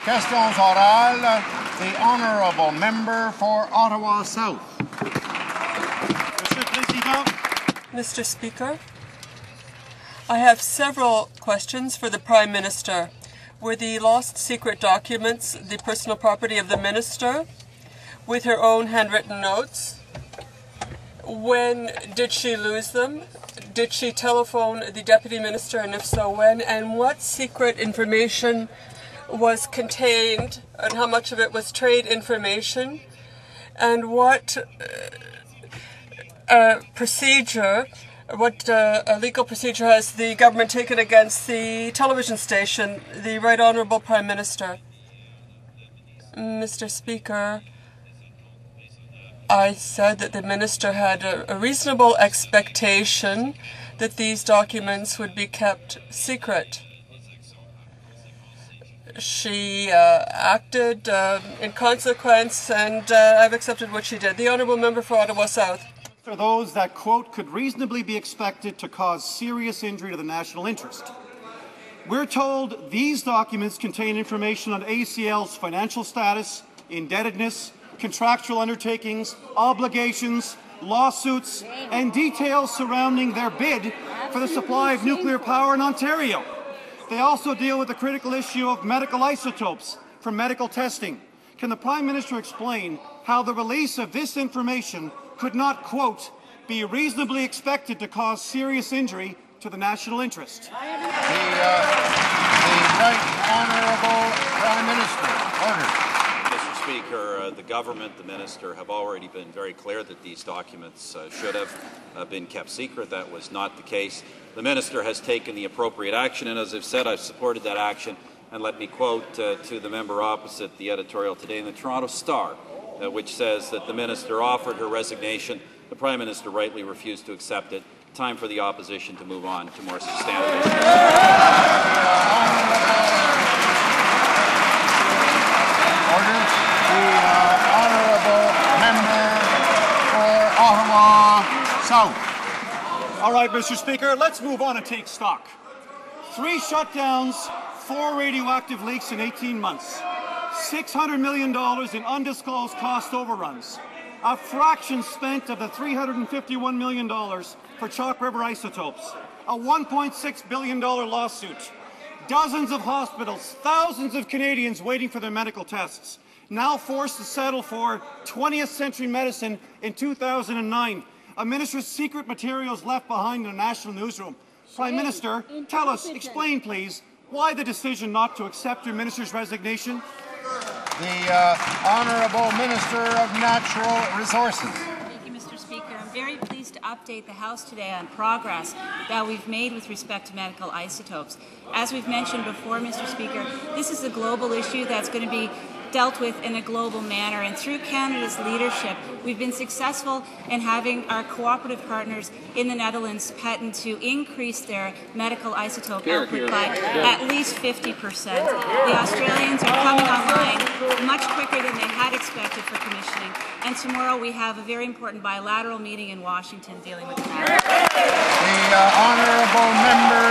Questions orales. The honourable member for Ottawa South. Mr. Speaker, I have several questions for the Prime Minister. Were the lost secret documents the personal property of the Minister with her own handwritten notes? When did she lose them? Did she telephone the Deputy Minister, and if so, when? And what secret information was contained, and how much of it was trade information? And what legal procedure has the government taken against the television station, the Right Honourable Prime Minister? Mr. Speaker, I said that the Minister had a reasonable expectation that these documents would be kept secret. She acted in consequence, and I've accepted what she did. The Honourable Member for Ottawa South. For those that, quote, could reasonably be expected to cause serious injury to the national interest. We're told these documents contain information on ACL's financial status, indebtedness, contractual undertakings, obligations, lawsuits, and details surrounding their bid for the supply of nuclear power in Ontario. They also deal with the critical issue of medical isotopes for medical testing. Can the Prime Minister explain how the release of this information could not, quote, be reasonably expected to cause serious injury to the national interest? The Right Honourable Prime Minister. Order. Mr. Speaker, the government, the minister, have already been very clear that these documents should have been kept secret. That was not the case. The minister has taken the appropriate action, and as I've said, I've supported that action. And let me quote to the member opposite the editorial today in the Toronto Star, which says that the minister offered her resignation. The Prime Minister rightly refused to accept it. Time for the opposition to move on to more substantive issues. Order. The honourable member for Ottawa South. All right, Mr. Speaker, let's move on and take stock. 3 shutdowns, 4 radioactive leaks in 18 months, $600 million in undisclosed cost overruns, a fraction spent of the $351 million for Chalk River isotopes, a $1.6 billion lawsuit, dozens of hospitals, thousands of Canadians waiting for their medical tests, now forced to settle for 20th century medicine in 2009, a minister's secret materials left behind in a national newsroom. Prime Minister, tell us, explain please, why the decision not to accept your minister's resignation? The Honourable Minister of Natural Resources. Thank you, Mr. Speaker. I'm very pleased to update the House today on progress that we've made with respect to medical isotopes. As we've mentioned before, Mr. Speaker, this is a global issue that's going to be dealt with in a global manner, and through Canada's leadership, we've been successful in having our cooperative partners in the Netherlands patent to increase their medical isotope output by at least 50%. The Australians are coming online much quicker than they had expected for commissioning, and tomorrow we have a very important bilateral meeting in Washington dealing with the matter. The honourable member